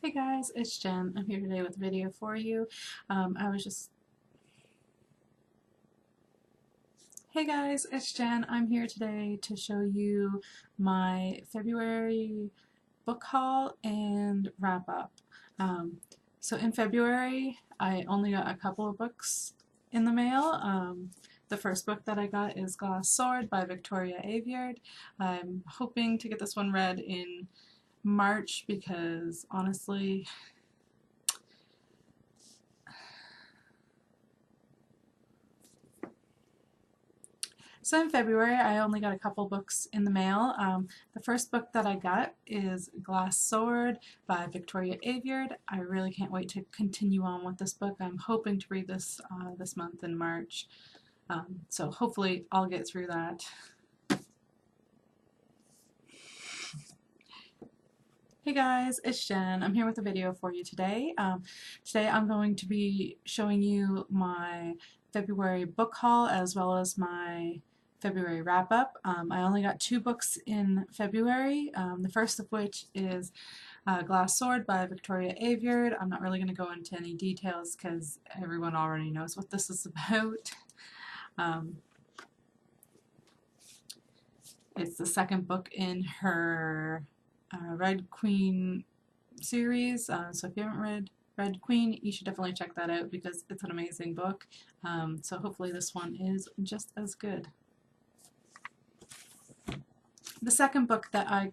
Hey guys, it's Jen. I'm here today with a video for you. Hey guys, it's Jen. I'm here today to show you my February book haul and wrap up. So in February, I only got a couple of books in the mail. The first book that I got is Glass Sword by Victoria Aveyard. I'm hoping to get this one read in March because honestly, so in February, I only got a couple books in the mail. The first book that I got is Glass Sword by Victoria Aveyard. I really can't wait to continue on with this book. I'm hoping to read this this month in March. So hopefully I'll get through that. Hey guys, it's Jen. I'm here with a video for you today. Today I'm going to be showing you my February book haul as well as my February wrap-up. I only got 2 books in February, the first of which is Glass Sword by Victoria Aveyard. I'm not really going to go into any details because everyone already knows what this is about. It's the second book in her Red Queen series, so if you haven't read Red Queen, you should definitely check that out because it's an amazing book. So hopefully this one is just as good. The second book that I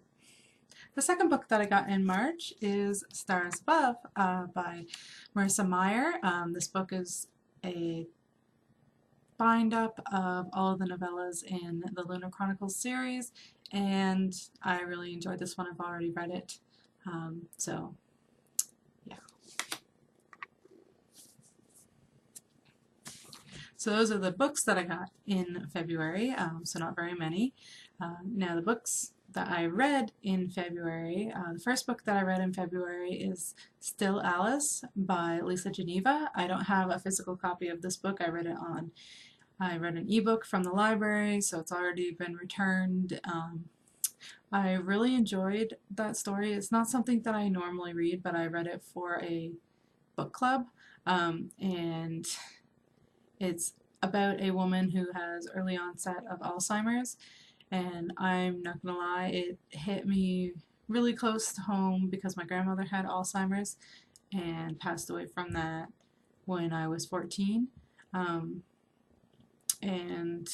got in March is Stars Above by Marissa Meyer. This book is a bind-up of all of the novellas in the Lunar Chronicles series, and I really enjoyed this one. I've already read it, so yeah. So those are the books that I got in February, so not very many. Now the books that I read in February, the first book that I read in February is Still Alice by Lisa Geneva. I don't have a physical copy of this book. I read an ebook from the library, so it's already been returned. I really enjoyed that story. It's not something that I normally read, but I read it for a book club, and it's about a woman who has early onset of Alzheimer's, and I'm not gonna lie, it hit me really close to home because my grandmother had Alzheimer's and passed away from that when I was 14. And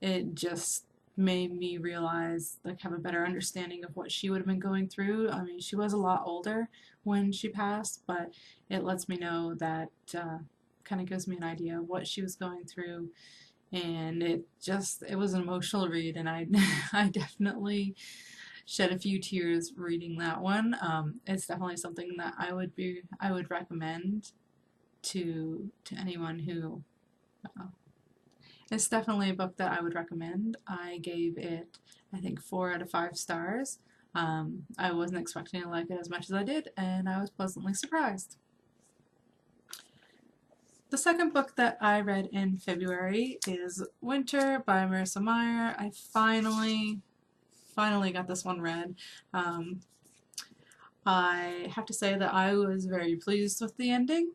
it just made me realize, like, have a better understanding of what she would have been going through. I mean, she was a lot older when she passed, but it lets me know that kind of gives me an idea of what she was going through, and it was an emotional read, and I I definitely shed a few tears reading that one. It's definitely something that I would recommend to anyone who it's definitely a book that I would recommend. I gave it, I think, 4 out of 5 stars. I wasn't expecting to like it as much as I did, and I was pleasantly surprised. The second book that I read in February is Winter by Marissa Meyer. I finally got this one read. I have to say that I was very pleased with the ending.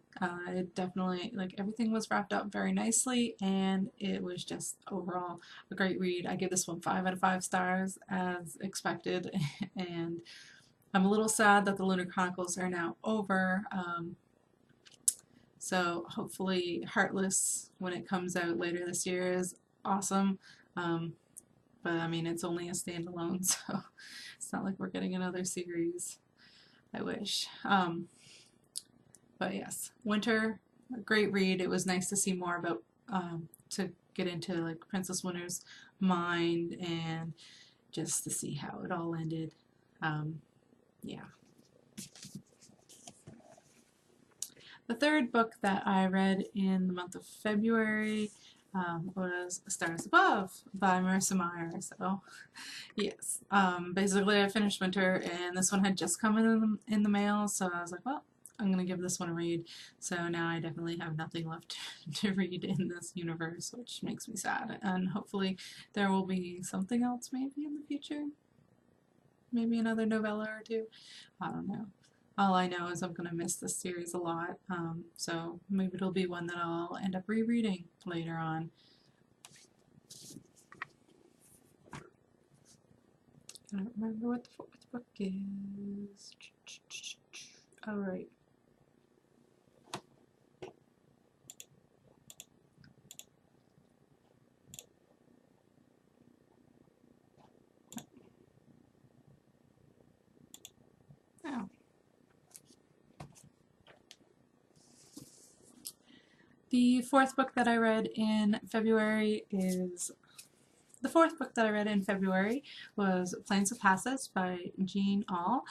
It definitely, like, everything was wrapped up very nicely, and it was just overall a great read. I give this one 5 out of 5 stars as expected, and I'm a little sad that the Lunar Chronicles are now over. So hopefully Heartless, when it comes out later this year, is awesome. But I mean, it's only a standalone, so it's not like we're getting another series. I wish. But yes, Winter, a great read. It was nice to see more about, to get into, like, Princess Winter's mind and just to see how it all ended. Yeah. The third book that I read in the month of February was Stars Above by Marissa Meyer. So yes, basically I finished Winter and this one had just come in the mail, so I was like, well, I'm gonna give this one a read. So now I definitely have nothing left to read in this universe, which makes me sad. And hopefully there will be something else maybe in the future. Maybe another novella or two. I don't know. All I know is I'm gonna miss this series a lot. So maybe it'll be one that I'll end up rereading later on. I don't remember what the fourth book is. All right. Oh. The fourth book that I read in February is The fourth book that I read in February was Planes of Passage by Jean Auel.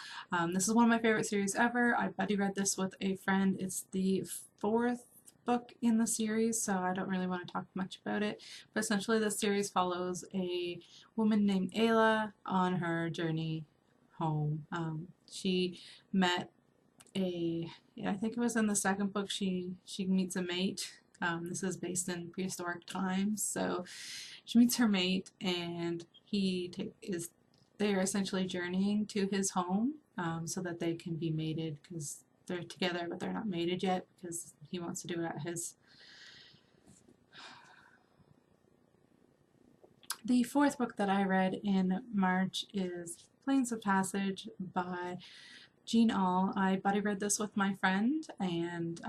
This is one of my favorite series ever. I buddy read this with a friend. It's the fourth book in the series, so I don't really want to talk much about it. But essentially this series follows a woman named Ayla on her journey home. She met I think it was in the second book, she meets a mate. This is based in prehistoric times, so she meets her mate, and they're essentially journeying to his home so that they can be mated, because they're together but they're not mated yet because he wants to do it at his. The fourth book that I read in March is Planes of Passage by Jean Auel. I buddy read this with my friend, and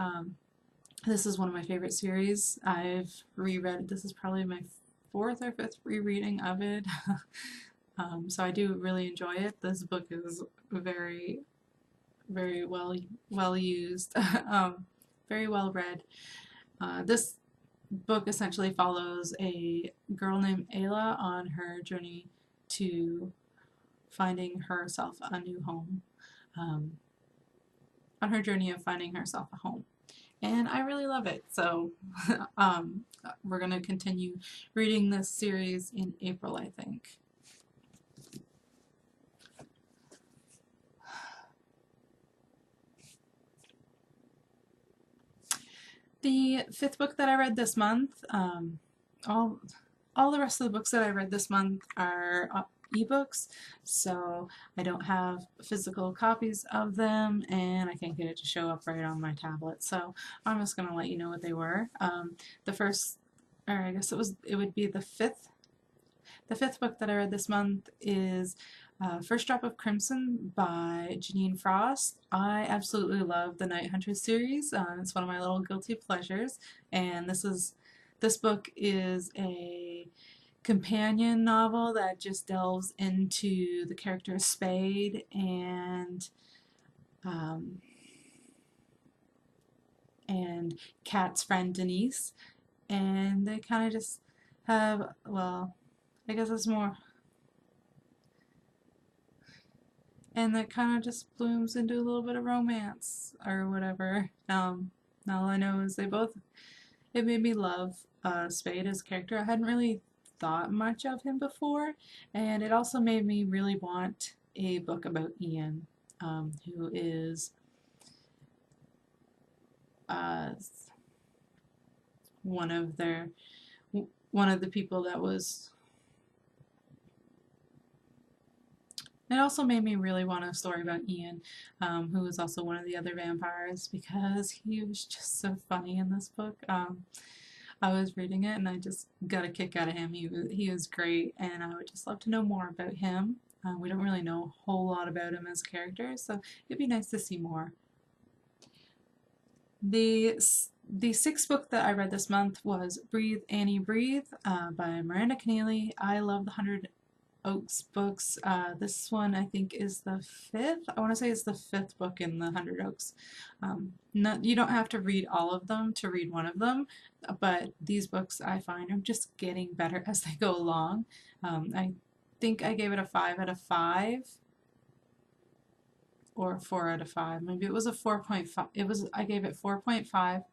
this is one of my favorite series. I've reread, this is probably my fourth or fifth rereading of it. So I do really enjoy it. This book is very, very well used, very well read. This book essentially follows a girl named Ayla on her journey to finding herself a new home. On her journey of finding herself a home. And I really love it. So we're going to continue reading this series in April, I think. The fifth book that I read this month, all the rest of the books that I read this month are ebooks, so I don't have physical copies of them, and I can't get it to show up right on my tablet, so I'm just going to let you know what they were. The first, or I guess it would be the fifth book that I read this month is First Drop of Crimson by Janine Frost. I absolutely love the Night Hunters series. It's one of my little guilty pleasures, and this book is a companion novel that just delves into the character Spade and Kat's friend Denise, and they kind of just have, well, I guess it's more, and that kind of just blooms into a little bit of romance or whatever. All I know is it made me love Spade as a character. I hadn't really thought much of him before, and it also made me really want a book about Ian, who is one of the people that was. It also made me really want a story about Ian, who was also one of the other vampires, because he was just so funny in this book. I was reading it and I just got a kick out of him. He was great, and I would just love to know more about him. We don't really know a whole lot about him as a character, so it'd be nice to see more. The sixth book that I read this month was Breathe, Annie, Breathe by Miranda Keneally. I love the 100 Oaks books. This one I think is the fifth. I want to say it's the fifth book in the 100 Oaks. You don't have to read all of them to read one of them, but these books I find are just getting better as they go along. I think I gave it a 5 out of 5 or 4 out of 5. Maybe it was a 4.5. I gave it 4.5.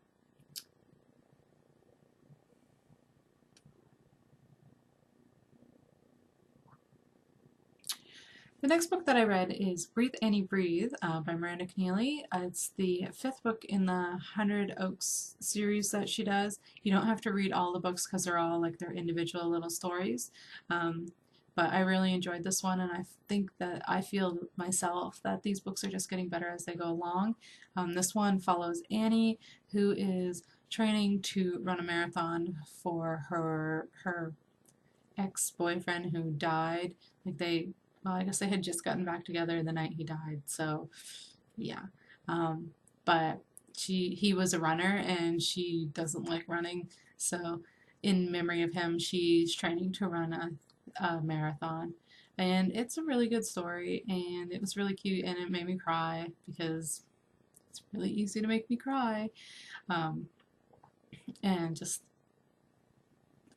The next book that I read is Breathe, Annie, Breathe by Miranda Keneally. It's the fifth book in the Hundred Oaks series that she does. You don't have to read all the books because they're all like their individual little stories. But I really enjoyed this one, and I think that I feel myself that these books are just getting better as they go along. This one follows Annie, who is training to run a marathon for her ex-boyfriend who died. Well, I guess they had just gotten back together the night he died, so yeah. But he was a runner and she doesn't like running, so in memory of him, she's training to run a marathon. And it's a really good story, and it was really cute, and it made me cry because it's really easy to make me cry. Um, and just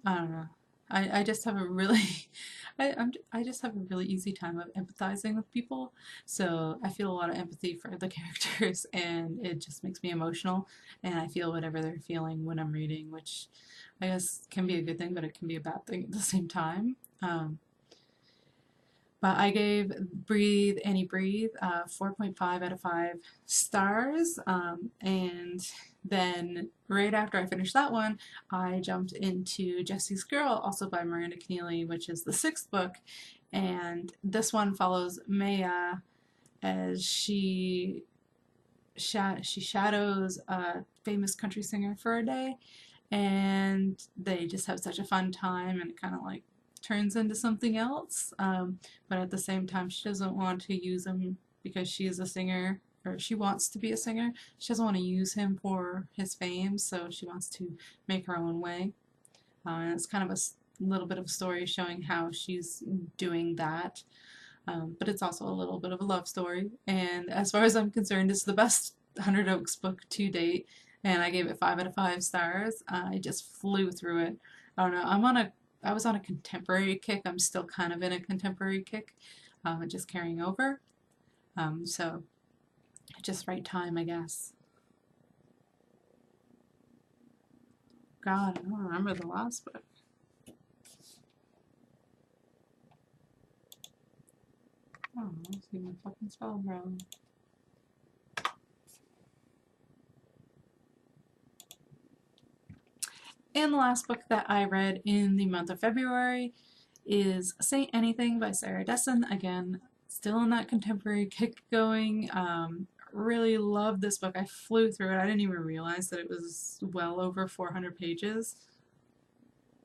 I don't know. I just have a really I just have a really easy time of empathizing with people. So I feel a lot of empathy for the characters, and it just makes me emotional, and I feel whatever they're feeling when I'm reading, which I guess can be a good thing, but it can be a bad thing at the same time. But I gave Breathe, Annie Breathe 4.5 out of 5 stars. And then right after I finished that one, I jumped into Jessie's Girl, also by Miranda Keneally, which is the sixth book. And this one follows Maya as she shadows a famous country singer for a day, and they just have such a fun time, and it kind of like turns into something else. But at the same time, she doesn't want to use him because she is a singer, or she wants to be a singer. She doesn't want to use him for his fame, so she wants to make her own way. And it's kind of a little bit of a story showing how she's doing that. But it's also a little bit of a love story. And as far as I'm concerned, it's the best Hundred Oaks book to date. And I gave it 5 out of 5 stars. I just flew through it. I don't know. I was on a contemporary kick. I'm still kind of in a contemporary kick, just carrying over. So just right time, I guess. God, I don't remember the last book. Oh, I see my fucking spell wrong. And the last book that I read in the month of February is Saint Anything by Sarah Dessen. Again, still in that contemporary kick going. Really loved this book. I flew through it. I didn't even realize that it was well over 400 pages.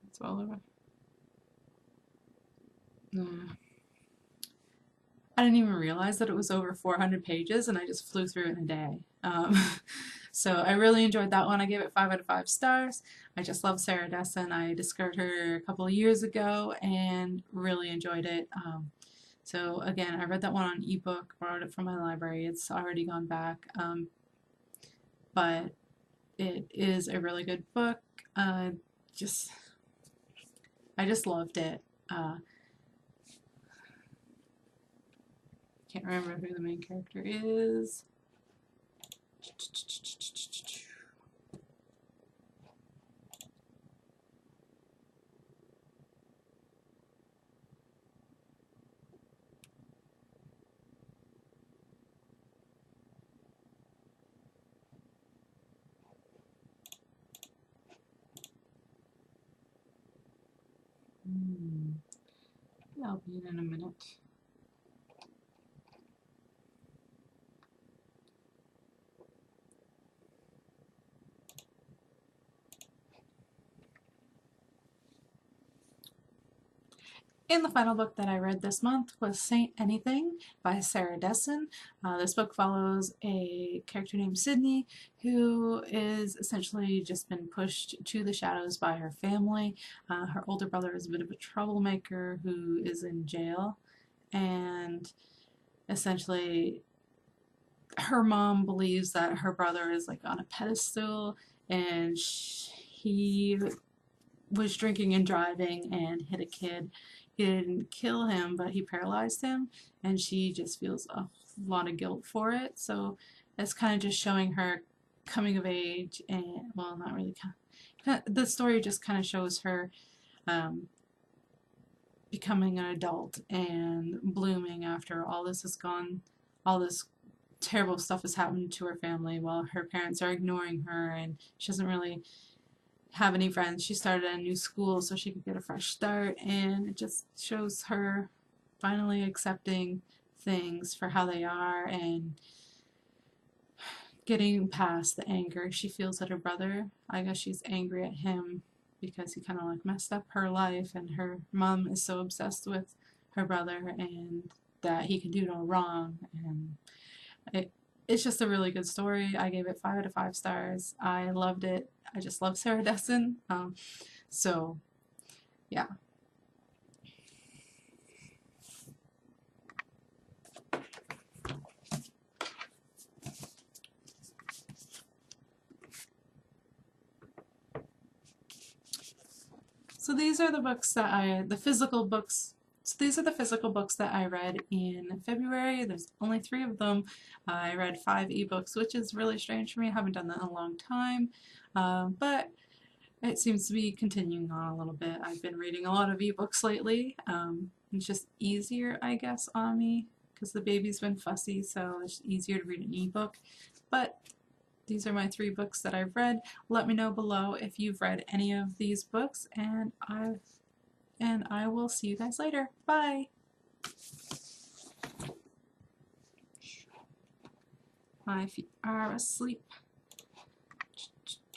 It's well over. I didn't even realize that it was over 400 pages, and I just flew through it in a day. So I really enjoyed that one. I gave it 5 out of 5 stars. I just love Sarah Dessen. I discovered her a couple of years ago and really enjoyed it. So again, I read that one on ebook, borrowed it from my library. It's already gone back, but it is a really good book. Just I just loved it. Can't remember who the main character is. I'll be in a minute. And the final book that I read this month was Saint Anything by Sarah Dessen. This book follows a character named Sydney who is essentially just been pushed to the shadows by her family. Her older brother is a bit of a troublemaker who is in jail, and essentially her mom believes that her brother is like on a pedestal, and he was drinking and driving and hit a kid. He didn't kill him, but he paralyzed him, and she just feels a lot of guilt for it. So it's kind of just showing her coming of age, and well, not really. The story just kind of shows her becoming an adult and blooming after all this has gone, all this terrible stuff has happened to her family while her parents are ignoring her and she doesn't really have any friends. She started a new school so she could get a fresh start, and it just shows her finally accepting things for how they are and getting past the anger she feels at her brother. I guess she's angry at him because he kind of like messed up her life, and her mom is so obsessed with her brother and that he can do no wrong. And it's just a really good story. I gave it 5 out of 5 stars. I loved it. I just love Sarah Dessen. So yeah. So these are the books that the physical books. So these are the physical books that I read in February. There's only 3 of them. I read 5 ebooks, which is really strange for me. I haven't done that in a long time. But it seems to be continuing on a little bit. I've been reading a lot of ebooks lately. It's just easier, I guess, on me because the baby's been fussy, so it's easier to read an ebook. But these are my 3 books that I've read. Let me know below if you've read any of these books, and I will see you guys later. Bye! My feet are asleep.